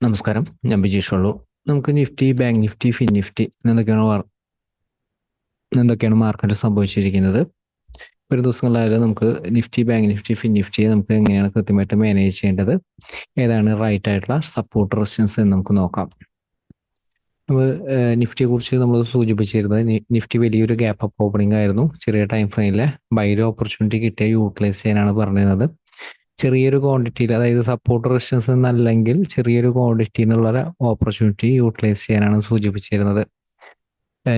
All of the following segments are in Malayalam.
നമസ്കാരം, ഞാൻ ബിജീഷ് ഉള്ളൂ. നമുക്ക് Nifty, bank Nifty, fin Nifty എന്തൊക്കെയാണ് മാർക്കറ്റ് സംഭവിച്ചിരിക്കുന്നത്. ഒരു ദിവസങ്ങളിലായാലും നമുക്ക് നിഫ്റ്റി, ബാങ്ക് നിഫ്റ്റി, ഫിൻ നിഫ്റ്റിയെ നമുക്ക് എങ്ങനെയാണ് കൃത്യമായിട്ട് മാനേജ് ചെയ്യേണ്ടത്, ഏതാണ് റൈറ്റ് ആയിട്ടുള്ള സപ്പോർട്ട് റെസിസ്റ്റൻസ് എന്ന് നമുക്ക് നോക്കാം. നമ്മൾ നിഫ്റ്റിയെ കുറിച്ച് നമ്മൾ സൂചിപ്പിച്ചിരുന്നത് നിഫ്റ്റി വലിയൊരു ഗ്യാപ്പ് അപ്പ് ഓപ്പണിംഗ് ആയിരുന്നു. ചെറിയ ടൈം ഫ്രെയിമിലെ ബൈയുടെ ഓപ്പർച്യൂണിറ്റി കിട്ടിയ യൂട്ടിലൈസ് ചെയ്യാനാണ് പറഞ്ഞിരുന്നത്. ചെറിയൊരു ക്വാണ്ടിറ്റിയിൽ, അതായത് സപ്പോർട്ട് റെസിസ്റ്റൻസ് എന്നല്ലെങ്കിൽ ചെറിയൊരു ക്വാണ്ടിറ്റി എന്നുള്ള ഓപ്പർച്യൂണിറ്റി യൂട്ടിലൈസ് ചെയ്യാനാണ് സൂചിപ്പിച്ചിരുന്നത്.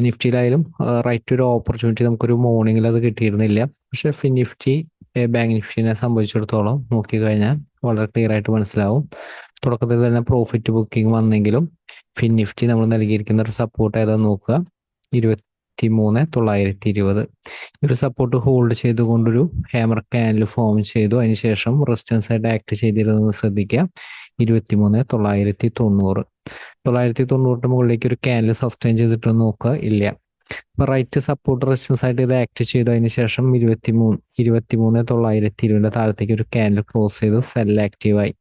നിഫ്റ്റിയിലായാലും റൈറ്റ് ഒരു ഓപ്പർച്യൂണിറ്റി നമുക്കൊരു മോർണിംഗിൽ അത് കിട്ടിയിരുന്നില്ല. പക്ഷെ ഫിൻ നിഫ്റ്റി, ബാങ്ക് നിഫ്റ്റിനെ സംബന്ധിച്ചിടത്തോളം നോക്കിക്കഴിഞ്ഞാൽ വളരെ ക്ലിയർ ആയിട്ട് മനസ്സിലാവും. തുടക്കത്തിൽ തന്നെ പ്രോഫിറ്റ് ബുക്കിംഗ് വന്നെങ്കിലും ഫിൻ നിഫ്റ്റി നമ്മൾ നൽകിയിരിക്കുന്ന ഒരു സപ്പോർട്ട് ഏതാന്ന് നോക്കുക, 23,920. ഒരു സപ്പോർട്ട് ഹോൾഡ് ചെയ്തുകൊണ്ടൊരു ഹാമർ ക്യാൻഡിൽ ഫോം ചെയ്തു. അതിനുശേഷം റെസിസ്റ്റൻസ് ആയിട്ട് ആക്ട് ചെയ്തിരുന്നത് ശ്രദ്ധിക്കുക, 23,990. 990 മുകളിലേക്ക് ഒരു ക്യാൻഡിൽ സസ്റ്റെയിൻ ചെയ്തിട്ട് നോക്കുക, ഇല്ല. അപ്പൊ റൈറ്റ് സപ്പോർട്ട് റെസിസ്റ്റൻസ് ആയിട്ട് ഇത് ആക്ട് ചെയ്തു. അതിനുശേഷം 23,920 താഴത്തേക്ക് ഒരു ക്യാൻഡിൽ ക്ലോസ് ചെയ്തു, സെൽ ആക്റ്റീവായി.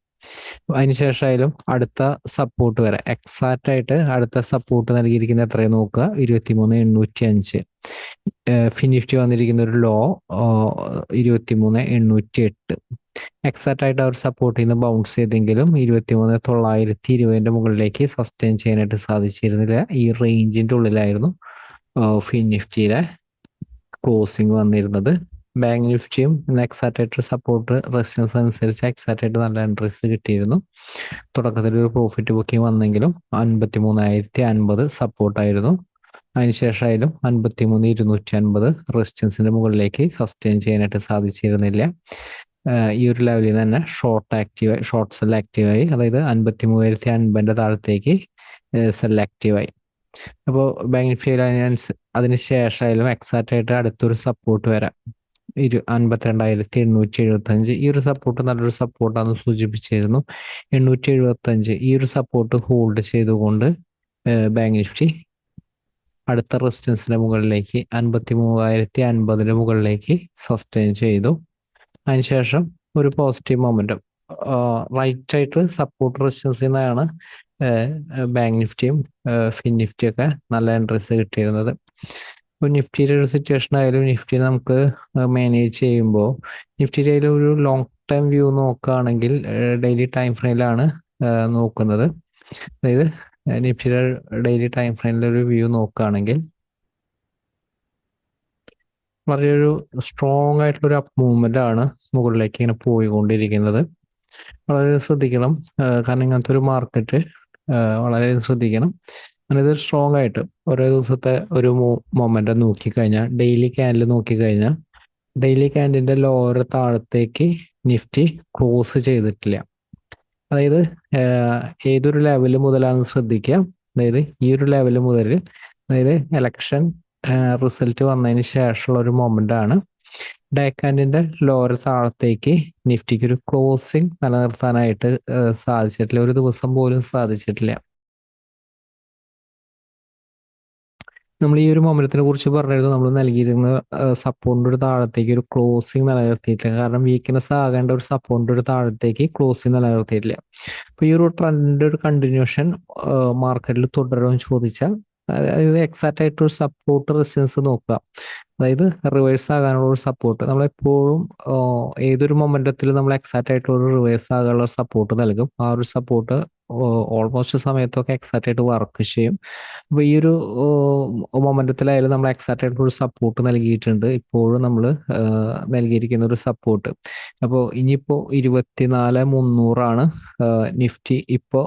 അതിനുശേഷമായാലും അടുത്ത സപ്പോർട്ട് വരെ എക്സാക്റ്റ് ആയിട്ട് അടുത്ത സപ്പോർട്ട് നൽകിയിരിക്കുന്ന എത്രയും നോക്കുക, 23,805. ഫിൻ നിഫ്റ്റി വന്നിരിക്കുന്ന ഒരു ലോ 23,808. എക്സാക്റ്റ് ആയിട്ട് അവർ സപ്പോർട്ട് ചെയ്യുന്ന ബൗൺസ് ചെയ്തെങ്കിലും 23,920 മുകളിലേക്ക് സസ്റ്റെയിൻ ചെയ്യാനായിട്ട് സാധിച്ചിരുന്നില്ല. ഈ റേഞ്ചിന്റെ ഉള്ളിലായിരുന്നു ഫിൻ നിഫ്റ്റിയിലെ ക്ലോസിംഗ് വന്നിരുന്നത്. ബാങ്ക് നിഫ്റ്റിയും എക്സാക്റ്റ് ആയിട്ട് സപ്പോർട്ട് റെസിസ്റ്റൻസ് അനുസരിച്ച് എക്സാക്റ്റ് ആയിട്ട് നല്ല എൻട്രീസ് കിട്ടിയിരുന്നു. തുടക്കത്തിൽ ഒരു പ്രോഫിറ്റ് ബുക്കിംഗ് വന്നെങ്കിലും 53,050 സപ്പോർട്ടായിരുന്നു. അതിനുശേഷമായാലും 53,250 റെസിസ്റ്റൻസിന്റെ മുകളിലേക്ക് സസ്റ്റെയിൻ ചെയ്യാനായിട്ട് സാധിച്ചിരുന്നില്ല. ഈ ഒരു ലെവലിൽ തന്നെ ഷോർട്ട് സെൽ ആക്റ്റീവായി, അതായത് 53,050 താഴത്തേക്ക് സെൽ ആക്റ്റീവായി. അപ്പോൾ ബാങ്ക് നിഫ്റ്റിയിൽ അതിനുശേഷമായാലും എക്സാക്റ്റ് ആയിട്ട് അടുത്തൊരു സപ്പോർട്ട് വരാം, 52,875. ഈ ഒരു സപ്പോർട്ട് നല്ലൊരു സപ്പോർട്ടാണെന്ന് സൂചിപ്പിച്ചിരുന്നു. 875 ഈ ഒരു സപ്പോർട്ട് ഹോൾഡ് ചെയ്തുകൊണ്ട് ബാങ്ക് നിഫ്റ്റി അടുത്ത റെസിസ്റ്റൻസിന്റെ മുകളിലേക്ക് 53,050 മുകളിലേക്ക് സസ്റ്റെയിൻ ചെയ്തു. അതിനുശേഷം ഒരു പോസിറ്റീവ് മൊമെന്റം റൈറ്റ് ആയിട്ട് സപ്പോർട്ട് റെസിസ്റ്റൻസിൽ നിന്നാണ് ബാങ്ക് നിഫ്റ്റിയും ഫിൻ നിഫ്റ്റിയൊക്കെ നല്ല എൻട്രീസ് കിട്ടിയിരുന്നത്. ഇപ്പോൾ നിഫ്റ്റിയുടെ ഒരു സിറ്റുവേഷൻ ആയാലും നിഫ്റ്റി നമുക്ക് മാനേജ് ചെയ്യുമ്പോൾ നിഫ്റ്റിയുടെ ഒരു ലോങ് ടൈം വ്യൂ നോക്കുകയാണെങ്കിൽ ഡെയിലി ടൈം ഫ്രെയിമിലാണ് നോക്കുന്നത്. അതായത് നിഫ്റ്റിയുടെ ഡെയിലി ടൈം ഫ്രെയിമിലെ ഒരു വ്യൂ നോക്കുകയാണെങ്കിൽ വളരെ ഒരു സ്ട്രോങ് ആയിട്ടുള്ള ഒരു അപ്പ് മൂവ്മെന്റ് ആണ് മുകളിലേക്ക് ഇങ്ങനെ പോയിക്കൊണ്ടിരിക്കുന്നത്. വളരെ ശ്രദ്ധിക്കണം, കാരണം ഇങ്ങനത്തെ ഒരു മാർക്കറ്റ് വളരെ ശ്രദ്ധിക്കണം. ഇത് സ്ട്രോങ് ആയിട്ട് ഓരോ ദിവസത്തെ ഒരു മൊമെന്റം നോക്കിക്കഴിഞ്ഞാൽ, ഡെയിലി ക്യാൻഡിൽ നോക്കിക്കഴിഞ്ഞാൽ ഡെയിലി ക്യാൻഡിന്റെ ലോവർ താഴത്തേക്ക് നിഫ്റ്റി ക്ലോസ് ചെയ്തിട്ടില്ല. അതായത് ഏതൊരു ലെവൽ മുതലാണെന്ന് ശ്രദ്ധിക്കുക. അതായത് ഈ ഒരു ലെവൽ മുതൽ, അതായത് എലക്ഷൻ റിസൾട്ട് വന്നതിന് ശേഷമുള്ള ഒരു മൊമെന്റ് ആണ്. ഡേ ക്യാൻഡിന്റെ ലോവർ താഴത്തേക്ക് നിഫ്റ്റിക്ക് ഒരു ക്ലോസിംഗ് നിലനിർത്താനായിട്ട് സാധിച്ചിട്ടില്ല, ഒരു ദിവസം പോലും സാധിച്ചിട്ടില്ല. നമ്മൾ ഈ ഒരു മൊമെന്റത്തിനെ കുറിച്ച് പറഞ്ഞിരുന്നു, നമ്മൾ നൽകിയിരുന്ന സപ്പോർട്ടിന്റെ ഒരു താഴത്തേക്ക് ഒരു ക്ലോസിംഗ് നിലനിർത്തിയിട്ടില്ല. കാരണം വീക്ക്നെസ് ആകേണ്ട ഒരു സപ്പോർട്ടിന്റെ ഒരു താഴത്തേക്ക് ക്ലോസിംഗ് നിലനിർത്തിയിട്ടില്ല. അപ്പൊ ഈ ഒരു ട്രെൻഡിന്റെ ഒരു കണ്ടിന്യൂഷൻ മാർക്കറ്റിൽ തുടരുമെന്ന് ചോദിച്ചാൽ, അതായത് എക്സാക്റ്റ് ആയിട്ട് ഒരു സപ്പോർട്ട് റെസിസ്റ്റൻസ് നോക്കുക, അതായത് റിവേഴ്സ് ആകാനുള്ള ഒരു സപ്പോർട്ട് നമ്മളെപ്പോഴും ഏതൊരു മൊമെന്റത്തിൽ നമ്മൾ എക്സാക്റ്റ് ആയിട്ട് ഒരു റിവേഴ്സ് ആകാനുള്ള സപ്പോർട്ട് നൽകും. ആ ഒരു സപ്പോർട്ട് ഓൾമോസ്റ്റ് സമയത്തൊക്കെ എക്സാക്റ്റ് ആയിട്ട് വർക്ക് ചെയ്യും. അപ്പൊ ഈ ഒരു മൊമെന്റത്തിലായാലും നമ്മൾ എക്സാക്റ്റ് ആയിട്ട് ഒരു സപ്പോർട്ട് നൽകിയിട്ടുണ്ട്. ഇപ്പോഴും നമ്മൾ നൽകിയിരിക്കുന്ന ഒരു സപ്പോർട്ട്. അപ്പോൾ ഇനിയിപ്പോ 24,300 നിഫ്റ്റി. ഇപ്പോൾ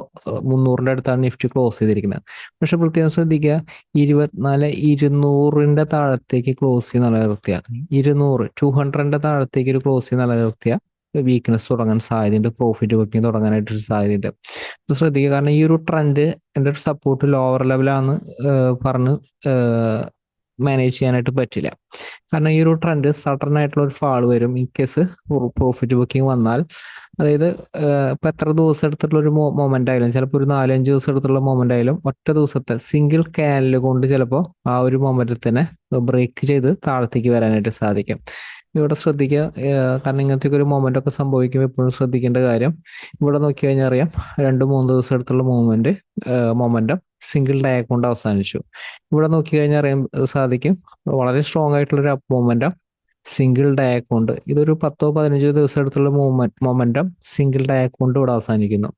300ന്റെ അടുത്താണ് നിഫ്റ്റി ക്ലോസ് ചെയ്തിരിക്കുന്നത്. പക്ഷെ പ്രത്യേകം ശ്രദ്ധിക്കുക, 24,200 താഴത്തേക്ക് ക്ലോസ് നിലനിർത്തിയ 200 താഴത്തേക്ക് ഒരു ക്ലോസ് നിലനിർത്തിയ വീക്ക്നെസ് തുടങ്ങാൻ സാധ്യതയുണ്ട്, പ്രോഫിറ്റ് ബുക്കിംഗ് തുടങ്ങാനായിട്ടൊരു സാധ്യതയുണ്ട്. ശ്രദ്ധിക്കുക, കാരണം ഈ ഒരു ട്രെൻഡ് എൻ്റെ ഒരു സപ്പോർട്ട് ലോവർ ലെവലാണെന്ന് പറഞ്ഞ് മാനേജ് ചെയ്യാനായിട്ട് പറ്റില്ല. കാരണം ഈ ഒരു ട്രെൻഡ് സഡൻ ആയിട്ടുള്ള ഒരു ഫാൾ വരും ഇൻ കേസ് പ്രോഫിറ്റ് ബുക്കിംഗ് വന്നാൽ. അതായത് ഇപ്പൊ എത്ര ദിവസം എടുത്തിട്ടുള്ള ഒരു മൊമെന്റ് ആയാലും, ചിലപ്പോൾ ഒരു 4-5 ദിവസം എടുത്തുള്ള മൊമെന്റ് ആയാലും, ഒറ്റ ദിവസത്തെ സിംഗിൾ ക്യാൻഡിൽ കൊണ്ട് ചിലപ്പോൾ ആ ഒരു മൊമെന്റ് തന്നെ ബ്രേക്ക് ചെയ്ത് താഴത്തേക്ക് വരാനായിട്ട് സാധിക്കും. ഇവിടെ ശ്രദ്ധിക്കുക. കാരണം ഇങ്ങനത്തെ ഒരു മൊമെന്റ് ഒക്കെ സംഭവിക്കുമ്പോൾ എപ്പോഴും ശ്രദ്ധിക്കേണ്ട കാര്യം, ഇവിടെ നോക്കി കഴിഞ്ഞാൽ അറിയാം 2-3 ദിവസം അടുത്തുള്ള മൊമെന്റം സിംഗിൾ ഡേ കൊണ്ട് അവസാനിച്ചു. ഇവിടെ നോക്കി കഴിഞ്ഞാൽ അറിയാൻ സാധിക്കും വളരെ സ്ട്രോങ് ആയിട്ടുള്ള ഒരു അപ്പ് മൊമെന്റം സിംഗിൾ ഡേ കൊണ്ട്, ഇതൊരു 10-15 ദിവസം അടുത്തുള്ള മൊമെന്റം സിംഗിൾ ഡേ കൊണ്ട് ഇവിടെ അവസാനിക്കുന്നു.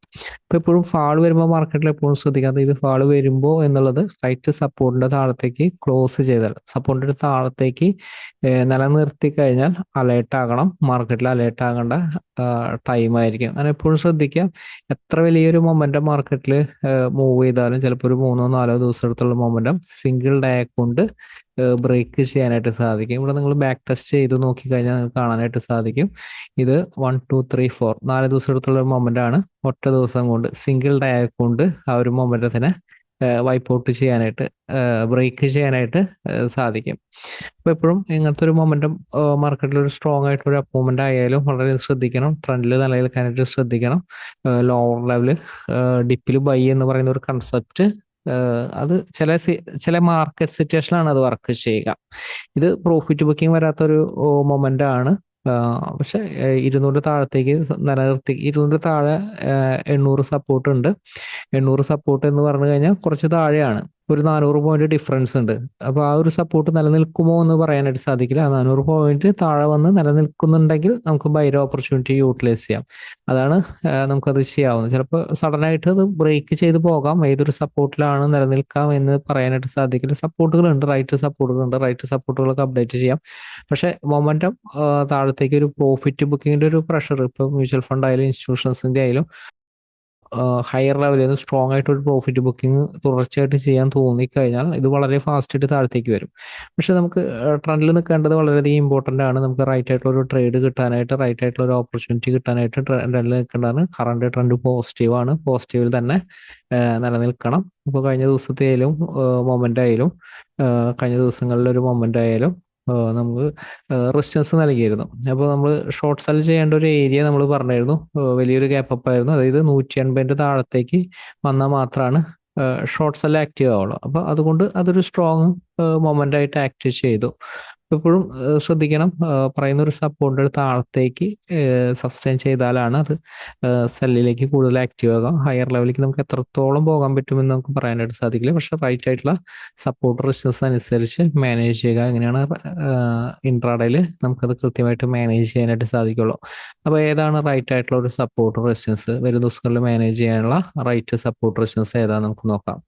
അപ്പൊ എപ്പോഴും ഫാൾ വരുമ്പോൾ മാർക്കറ്റിൽ എപ്പോഴും ശ്രദ്ധിക്കാതെ, ഇത് ഫാൾ വരുമ്പോൾ എന്നുള്ളത് റൈറ്റ് സപ്പോർട്ടിന്റെ താഴത്തേക്ക് ക്ലോസ് ചെയ്താൽ, സപ്പോർട്ടിന്റെ താഴത്തേക്ക് നിലനിർത്തി കഴിഞ്ഞാൽ അലേർട്ട് ആകണം, മാർക്കറ്റിൽ അലേർട്ട് ആകേണ്ട ടൈം ആയിരിക്കും. അങ്ങനെ എപ്പോഴും ശ്രദ്ധിക്കുക. എത്ര വലിയൊരു മൊമെന്റം മാർക്കറ്റിൽ മൂവ് ചെയ്താലും ചിലപ്പോൾ ഒരു 3-4 ദിവസം അടുത്തുള്ള മൊമെന്റം സിംഗിൾ ഡേ കൊണ്ട് ബ്രേക്ക് ചെയ്യാനായിട്ട് സാധിക്കും. ഇവിടെ നിങ്ങൾ ബാക്ക് ടെസ്റ്റ് ചെയ്ത് നോക്കിക്കഴിഞ്ഞാൽ നിങ്ങൾക്ക് കാണാനായിട്ട് സാധിക്കും. ഇത് 1 2 3 4 4 ദിവസം എടുത്തുള്ള ഒരു മൊമെന്റ് ആണ്. ഒറ്റ ദിവസം കൊണ്ട് സിംഗിൾ ഡേ കൊണ്ട് ആ ഒരു മൊമെന്റത്തിനെ വൈപ്പ് ഔട്ട് ചെയ്യാനായിട്ട്, ബ്രേക്ക് ചെയ്യാനായിട്ട് സാധിക്കും. അപ്പൊ എപ്പോഴും ഇങ്ങനത്തെ ഒരു മൊമെന്റം മാർക്കറ്റിൽ ഒരു സ്ട്രോങ് ആയിട്ടുള്ള ഒരു അപ്പ് മൂവ്മെന്റ് ആയാലും വളരെ ശ്രദ്ധിക്കണം. ട്രെൻഡിൽ നിലനിൽക്കാനായിട്ട് ശ്രദ്ധിക്കണം. ലോവർ ലെവല് ഡിപ്പിൽ ബൈ എന്ന് പറയുന്ന ഒരു കൺസെപ്റ്റ്, അത് ചില മാർക്കറ്റ് സിറ്റുവേഷനിലാണ് അത് വർക്ക് ചെയ്യുക. ഇത് പ്രോഫിറ്റ് ബുക്കിംഗ് വരാത്തൊരു മൊമെന്റ് ആണ്. പക്ഷെ 200 താഴത്തേക്ക് നിലനിർത്തി, 200 താഴെ 800 സപ്പോർട്ട് ഉണ്ട്. 800 സപ്പോർട്ട് എന്ന് പറഞ്ഞു കഴിഞ്ഞാൽ കുറച്ച് താഴെയാണ്, ഒരു 400 പോയിന്റ് ഡിഫറൻസ് ഉണ്ട്. അപ്പൊ ആ ഒരു സപ്പോർട്ട് നിലനിൽക്കുമോ എന്ന് പറയാനായിട്ട് സാധിക്കില്ല. 400 പോയിന്റ് താഴെ വന്ന് നിലനിൽക്കുന്നുണ്ടെങ്കിൽ നമുക്ക് ബൈ ഓപ്പർച്യൂണിറ്റി യൂട്ടിലൈസ് ചെയ്യാം. അതാണ് നമുക്കത് ചെയ്യാവുന്നത്. ചിലപ്പോൾ സഡൻ ആയിട്ട് അത് ബ്രേക്ക് ചെയ്ത് പോകാം. ഏതൊരു സപ്പോർട്ടിലാണ് നിലനിൽക്കാം എന്ന് പറയാനായിട്ട് സാധിക്കില്ല. സപ്പോർട്ടുകളുണ്ട്, റൈറ്റ് സപ്പോർട്ടുകളൊക്കെ അപ്ഡേറ്റ് ചെയ്യാം. പക്ഷെ മൊമെന്റം താഴത്തേക്ക് ഒരു പ്രോഫിറ്റ് ബുക്കിങ്ങിന്റെ ഒരു പ്രഷർ, ഇപ്പൊ മ്യൂച്വൽ ഫണ്ട് ആയാലും ഇൻസ്റ്റിറ്റ്യൂഷൻസിന്റെ ആയാലും ഹയർ ലെവലിൽ നിന്ന് സ്ട്രോങ് ആയിട്ട് ഒരു പ്രോഫിറ്റ് ബുക്കിംഗ് തുടർച്ചയായിട്ട് ചെയ്യാൻ തോന്നിക്കഴിഞ്ഞാൽ ഇത് വളരെ ഫാസ്റ്റ് ആയിട്ട് താഴത്തേക്ക് വരും. പക്ഷെ നമുക്ക് ട്രെൻഡിൽ നിൽക്കേണ്ടത് വളരെയധികം ഇമ്പോർട്ടൻ്റ് ആണ്. നമുക്ക് റൈറ്റ് ആയിട്ടുള്ള ഒരു ട്രേഡ് കിട്ടാനായിട്ട്, റൈറ്റ് ആയിട്ടുള്ള ഒരു ഓപ്പർച്യൂണിറ്റി കിട്ടാനായിട്ട് ട്രെൻഡിൽ നിൽക്കേണ്ടതാണ്. കറണ്ട് ട്രെൻഡ് പോസിറ്റീവ് ആണ്, പോസിറ്റീവിൽ തന്നെ നിലനിൽക്കണം. ഇപ്പോൾ കഴിഞ്ഞ ദിവസത്തെ ആയാലും മൊമെന്റ് ആയാലും കഴിഞ്ഞ ദിവസങ്ങളിലെ ഒരു മൊമെന്റ് ആയാലും നമുക്ക് റെസിസ്റ്റൻസ് നൽകിയിരുന്നു. അപ്പോൾ നമ്മൾ ഷോർട്ട് സെൽ ചെയ്യേണ്ട ഒരു ഏരിയ നമ്മൾ പറഞ്ഞായിരുന്നു, വലിയൊരു ഗ്യാപ്പ് അപ്പ് ആയിരുന്നു. അതായത് 180 താഴത്തേക്ക് വന്നാൽ മാത്രമാണ് ഷോർട്ട് സെൽ ആക്റ്റീവ് ആവുള്ളൂ. അപ്പോൾ അതുകൊണ്ട് അതൊരു സ്ട്രോങ് മൊമെന്റ് ആയിട്ട് ആക്ട് ചെയ്തു. എപ്പോഴും ശ്രദ്ധിക്കണം, പറയുന്ന ഒരു സപ്പോർട്ടിന്റെ താഴത്തേക്ക് സസ്റ്റെയിൻ ചെയ്താലാണ് അത് സെല്ലിലേക്ക് കൂടുതൽ ആക്റ്റീവ് ആകാം. ഹയർ ലെവലിലേക്ക് നമുക്ക് എത്രത്തോളം പോകാൻ പറ്റുമെന്ന് നമുക്ക് പറയാനായിട്ട് സാധിക്കില്ല. പക്ഷെ റൈറ്റ് ആയിട്ടുള്ള സപ്പോർട്ട് റെസിസ്റ്റൻസ് അനുസരിച്ച് മാനേജ് ചെയ്യുക, എങ്ങനെയാണ് ഇൻട്രാഡേയിൽ നമുക്കത് കൃത്യമായിട്ട് മാനേജ് ചെയ്യാനായിട്ട് സാധിക്കുള്ളൂ. അപ്പോൾ ഏതാണ് റൈറ്റ് ആയിട്ടുള്ള ഒരു സപ്പോർട്ട് റെസിസ്റ്റൻസ്, വരും ദിവസങ്ങളിൽ മാനേജ് ചെയ്യാനുള്ള റൈറ്റ് സപ്പോർട്ട് റെസിസ്റ്റൻസ് ഏതാണെന്ന് നമുക്ക് നോക്കാം.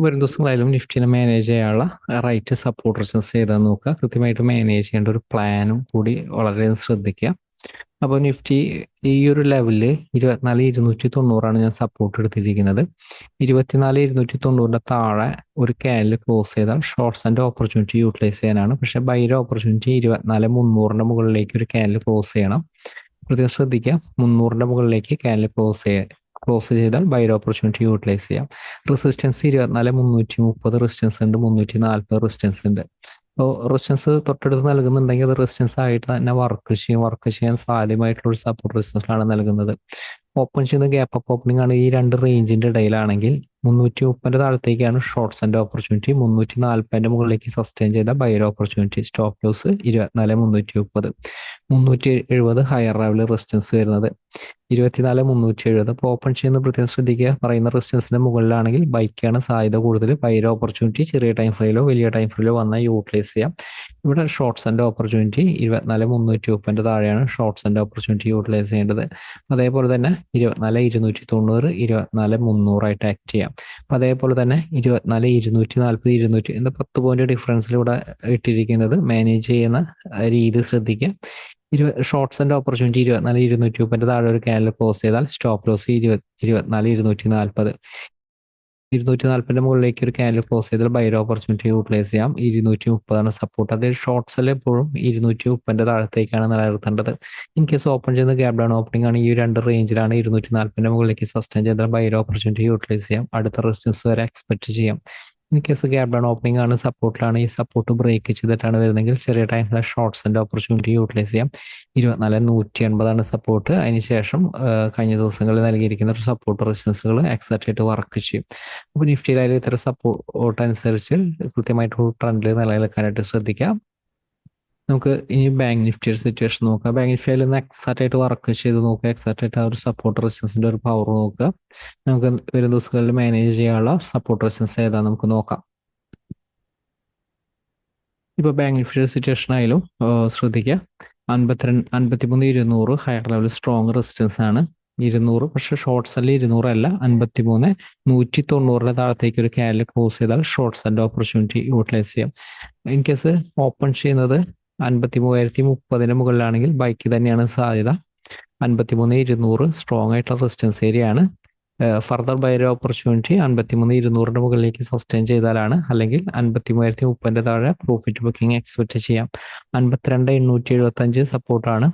വരും ദിവസങ്ങളായാലും നിഫ്റ്റിനെ മാനേജ് ചെയ്യാനുള്ള റൈറ്റ് സപ്പോർട്ട് റെസിസ്റ്റൻസ് ഏതാന്ന് നോക്കുക. കൃത്യമായിട്ട് മാനേജ് ചെയ്യേണ്ട ഒരു പ്ലാനും കൂടി വളരെ ശ്രദ്ധിക്കുക. അപ്പോൾ നിഫ്റ്റി ഈ ഒരു ലെവലിൽ 24,290 ഞാൻ സപ്പോർട്ട് എടുത്തിരിക്കുന്നത്. 24,290 താഴെ ഒരു ക്യാനിൽ ക്ലോസ് ചെയ്താൽ ഷോർട്ട്സ് ആൻഡ് ഓപ്പർച്യൂണിറ്റി യൂട്ടിലൈസ് ചെയ്യാനാണ്. പക്ഷേ ബൈയുടെ ഓപ്പർച്യൂണിറ്റി 24,300 മുകളിലേക്ക് ഒരു ക്യാനിൽ ക്ലോസ് ചെയ്യണം. പ്രത്യേകം ശ്രദ്ധിക്കുക, 300 മുകളിലേക്ക് ക്യാനിൽ ക്ലോസ് ചെയ്താൽ ബൈയുടെ ഓപ്പർച്യൂണിറ്റി യൂട്ടിലൈസ് ചെയ്യാം. റെസിസ്റ്റൻസ് 24,330 റെസിസ്റ്റൻസ് ഉണ്ട്, 340 റെസിസ്റ്റൻസ് ഉണ്ട്. അപ്പോൾ റെസിസ്റ്റൻസ് തൊട്ടടുത്ത് നൽകുന്നുണ്ടെങ്കിൽ അത് റെസിസ്റ്റൻസ് ആയിട്ട് തന്നെ വർക്ക് ചെയ്യാൻ സാധ്യമായിട്ടുള്ള ഒരു സപ്പോർട്ട് റെസിസ്റ്റൻസിലാണ് നൽകുന്നത്. ഓപ്പൺ ചെയ്യുന്ന ഗ്യാപ്പ് അപ്പ് ഓപ്പണിംഗ് ആണ് ഈ രണ്ട് റേഞ്ചിന്റെ ഇടയിലാണെങ്കിൽ 330 താഴത്തേക്കാണ് ഷോർട്ട്സ് ആൻഡ് ഓപ്പർച്യൂണിറ്റി, 340 മുകളിലേക്ക് സസ്റ്റെയിൻ ചെയ്ത ബൈയുടെ opportunity. Stop loss 24,330. 370 higher level resistance വരുന്നത് 24,370. അപ്പോൾ ഓപ്പൺ ചെയ്യുന്ന പ്രത്യേകം ശ്രദ്ധിക്കുക, പറയുന്ന റെസിസ്റ്റൻസിന്റെ മുകളിലാണെങ്കിൽ ബൈക്കാണ് സാധ്യത കൂടുതൽ. ബൈയുടെ ഓപ്പർച്യൂണിറ്റി ചെറിയ ടൈം ഫ്രെയിലോ വലിയ ടൈം ഫ്രെയിലോ വന്നാൽ യൂട്ടിലൈസ് ചെയ്യാം. ഇവിടെ ഷോർട്ട്സ് ആൻഡ് ഓപ്പർച്യൂണിറ്റി 24,330 താഴെയാണ് ഷോർട്ട്സ് ആൻഡ് ഓപ്പർച്യൂണിറ്റി യൂട്ടിലൈസ് ചെയ്യേണ്ടത്. അതേപോലെ തന്നെ 24,290, 24,300 ആയിട്ട് ആക്ട് ചെയ്യാം. അപ്പം അതേപോലെ തന്നെ 24,240, 200 എന്ന 10 പോയിന്റ് ഡിഫറൻസിൽ ഇവിടെ ഇട്ടിരിക്കുന്നത് മാനേജ് ചെയ്യുന്ന രീതി ശ്രദ്ധിക്കുക. ഷോർട്ട്സ് ആൻഡ് ഓപ്പർച്യൂണിറ്റി 24,230 താഴെ ഒരു ക്യാനിൽ ക്ലോസ് ചെയ്താൽ സ്റ്റോപ്പ് ലോസ് 24,240. 240 മുകളിലേക്ക് ഒരു ക്യാൻഡിൽ ക്ലോസ് ചെയ്താൽ ബൈ ഓപ്പർച്യൂണിറ്റി യൂട്ടിലൈസ് ചെയ്യാം. 230 സപ്പോർട്ട്. അതേ ഷോർട്ട്സിൽ എപ്പോഴും 230 താഴത്തേക്കാണ് നിലനിർത്തേണ്ടത്. ഇൻ കേസ് ഓപ്പൺ ചെയ്യുന്ന ഗ്യാപ് ഡൗൺ ഓപ്പണിംഗ് ആണ് ഈ രണ്ട് റേഞ്ചിലാണ്. 240 മുകളിലേക്ക് സസ്റ്റെയിൻ ചെയ്താൽ ബൈ ഓപ്പർച്യൂണിറ്റി യൂട്ടിലൈസ് ചെയ്യാം. അടുത്ത റെസിസ്റ്റൻസ് വരെ എക്സ്പെക്ട് ചെയ്യാം. In case gap down opening ആണ്, സപ്പോർട്ടിലാണ്, ഈ സപ്പോർട്ട് ബ്രേക്ക് ചെയ്തിട്ടാണ് വരുന്നതെങ്കിൽ ചെറിയ ടൈമിലെ ഷോർട്ട്സ് ആൻഡ് ഓപ്പർച്യൂണിറ്റി യൂട്ടിലൈസ് ചെയ്യാം. 24,180 സപ്പോർട്ട്. അതിനുശേഷം കഴിഞ്ഞ ദിവസങ്ങളിൽ നൽകിയിരിക്കുന്ന ഒരു സപ്പോർട്ട് റെസിസ്റ്റൻസുകൾ എക്സാക്റ്റ് ആയിട്ട് വർക്ക് ചെയ്യും. അപ്പോൾ നിഫ്റ്റിയിലായാലും ഇത്തരം സപ്പോർട്ട് അനുസരിച്ച് കൃത്യമായിട്ട് ട്രെൻഡിൽ നിലനിൽക്കാനായിട്ട് ശ്രദ്ധിക്കാം. നമുക്ക് ഇനി ബാങ്ക് നിഫ്റ്റിയുടെ സിറ്റുവേഷൻ നോക്കാം. ബാങ്ക് നിഫ്റ്റിയിൽ നിന്ന് എക്സാക്റ്റ് ആയിട്ട് വർക്ക് ചെയ്ത് നോക്കുക. എക്സാക്റ്റ് ആയിട്ട് ആ ഒരു സപ്പോർട്ട് റെസിസ്റ്റൻസിന്റെ ഒരു പവർ നോക്കുക. നമുക്ക് വരും ദിവസങ്ങളിൽ മാനേജ് ചെയ്യാനുള്ള സപ്പോർട്ട് റെസിസ്റ്റൻസ് ഏതാ നമുക്ക് നോക്കാം. ഇപ്പോൾ ബാങ്ക് നിഫ്റ്റിയുടെ സിറ്റുവേഷൻ ആയാലും ശ്രദ്ധിക്കുക. 53,200 ഹയർ ലെവൽ സ്ട്രോങ് റെസിസ്റ്റൻസ് ആണ്. 200 പക്ഷെ ഷോർട്ട് സെല്ല് 200 അല്ല, 53,190 താഴത്തേക്ക് ഒരു ക്യാൻഡിൽ ക്ലോസ് ചെയ്താൽ ഷോർട്ട് സെല്ല് ഓപ്പർച്യൂണിറ്റി യൂട്ടിലൈസ് ചെയ്യാം. ഇൻ കേസ് ഓപ്പൺ ചെയ്യുന്നത് 53,030 മുകളിലാണെങ്കിൽ ബൈക്ക് തന്നെയാണ് സാധ്യത. 53,200 സ്ട്രോങ് ആയിട്ടുള്ള റെസിസ്റ്റൻസ് ഏരിയ ആണ്. ഫർദർ ബൈ ഓപ്പർച്യൂണിറ്റി 53,200 മുകളിലേക്ക് സസ്റ്റെയിൻ ചെയ്താലാണ്, അല്ലെങ്കിൽ 53,030 താഴെ പ്രോഫിറ്റ് ബുക്കിംഗ് എക്സ്പെക്ട് ചെയ്യാം. 52,875 സപ്പോർട്ടാണ്.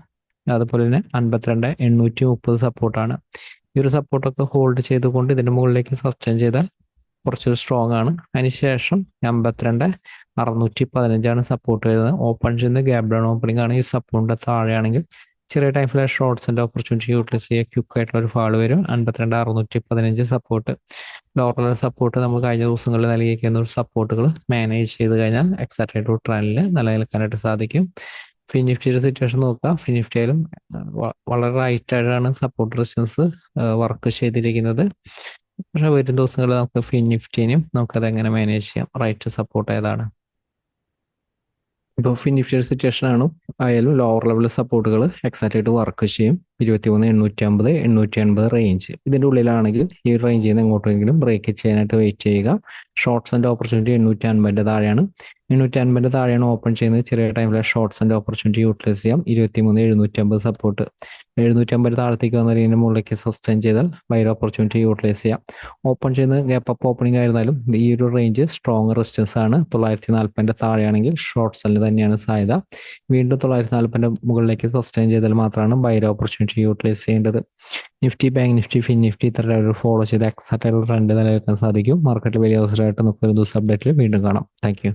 അതുപോലെ തന്നെ 52,830 സപ്പോർട്ടാണ്. ഈ ഒരു സപ്പോർട്ടൊക്കെ ഹോൾഡ് ചെയ്തുകൊണ്ട് ഇതിന്റെ മുകളിലേക്ക് സസ്റ്റെയിൻ ചെയ്താൽ കുറച്ചൊരു സ്ട്രോങ് ആണ്. അതിനുശേഷം 52,615 സപ്പോർട്ട് വരുന്നത്. ഓപ്പൺ ചെയ്യുന്ന ഗ്യാപ് ഡൗൺ ഓപ്പണിംഗ് ആണ്. ഈ സപ്പോർട്ടിന്റെ താഴെയാണെങ്കിൽ ചെറിയ ടൈം ഫ്ലാഷ് ഷോർട്ട്സിന്റെ ഓപ്പർച്യൂണിറ്റി യൂട്ടിലൈസ് ചെയ്യുക. ക്വിക്ക് ആയിട്ടുള്ള ഒരു ഫാൾ വരും. 52,615 സപ്പോർട്ട്. ലോവർ സപ്പോർട്ട് നമ്മൾ കഴിഞ്ഞ ദിവസങ്ങളിൽ നൽകിയിരിക്കുന്ന ഒരു സപ്പോർട്ടുകൾ മാനേജ് ചെയ്ത് കഴിഞ്ഞാൽ എക്സാക്റ്റ് ആയിട്ട് ട്രെൻഡിൽ നിലനിൽക്കാനായിട്ട് സാധിക്കും. ഫിനിഫ്റ്റിയുടെ സിറ്റുവേഷൻ നോക്കുക. ഫിനിഫ്റ്റിയിലും വളരെ റൈറ്റ് ആയിട്ടാണ് സപ്പോർട്ട് റെസിസ്റ്റൻസ് വർക്ക് ചെയ്തിരിക്കുന്നത്. പക്ഷെ വരും ദിവസങ്ങളിൽ നമുക്ക് ഫിനിഫ്റ്റിനെയും നമുക്കത് എങ്ങനെ മാനേജ് ചെയ്യാം, റൈറ്റ് സപ്പോർട്ട് ഏതാണ്. ഇപ്പോൾ ഫിനിഫ്റ്റിയുടെ സിറ്റുവേഷൻ ആണ് ആയാലും ലോവർ ലെവൽ സപ്പോർട്ടുകൾ എക്സാക്റ്റ് ആയിട്ട് വർക്ക് ചെയ്യും. 23,850, 880 റേഞ്ച്. ഇതിൻ്റെ ഉള്ളിലാണെങ്കിൽ ഈ റേഞ്ചിൽ നിന്ന് എങ്ങോട്ടെങ്കിലും ബ്രേക്ക് ചെയ്യാനായിട്ട് വെയിറ്റ് ചെയ്യുക. ഷോർട്ട്സ് ആൻഡ് ഓപ്പർച്യൂണിറ്റി 850 താഴെയാണ്. 850 താഴെയാണ് ഓപ്പൺ ചെയ്യുന്നത്. ചെറിയ ടൈമിലെ ഷോർട്ട്സ് ആൻഡ് ഓപ്പർച്യൂണിറ്റി യൂട്ടിലൈസ് ചെയ്യാം. 23,750 സപ്പോർട്ട്. 750 താഴത്തേക്ക് വന്ന ഇതിൻ്റെ മുകളിലേക്ക് സസ്റ്റെയിൻ ചെയ്താൽ ബൈർ ഓപ്പർച്യൂണിറ്റി യൂട്ടിലൈസ് ചെയ്യാം. ഓപ്പൺ ചെയ്യുന്നത് ഗ്യാപ്പ് അപ്പ് ഓപ്പണിംഗ് ആയിരുന്നാലും ഈ ഒരു റേഞ്ച് സ്ട്രോങ് റെസിസ്റ്റൻസ് ആണ്. 940 താഴെയാണെങ്കിൽ ഷോർട്ട് സെല്ല് തന്നെയാണ് സാധ്യത. വീണ്ടും 940 മുകളിലേക്ക് സസ്റ്റെയിൻ ചെയ്താൽ മാത്രമാണ് ബൈർ ഓപ്പർച്യൂണിറ്റി യൂട്ടിലൈസ് ചെയ്യേണ്ടത്. Nifty, bank Nifty, fin Nifty ഇത്തരം ഒരു ഫോളോ ചെയ്ത് എക്സാക്റ്റ് ആയിട്ടുള്ള ട്രെൻഡ് നിലനിൽക്കാൻ സാധിക്കും. മാർക്കറ്റിൽ വലിയ അവസരമായിട്ട് നമുക്ക് ഒരു ദിവസം അപ്ഡേറ്റിൽ വീണ്ടും കാണാം. Thank you.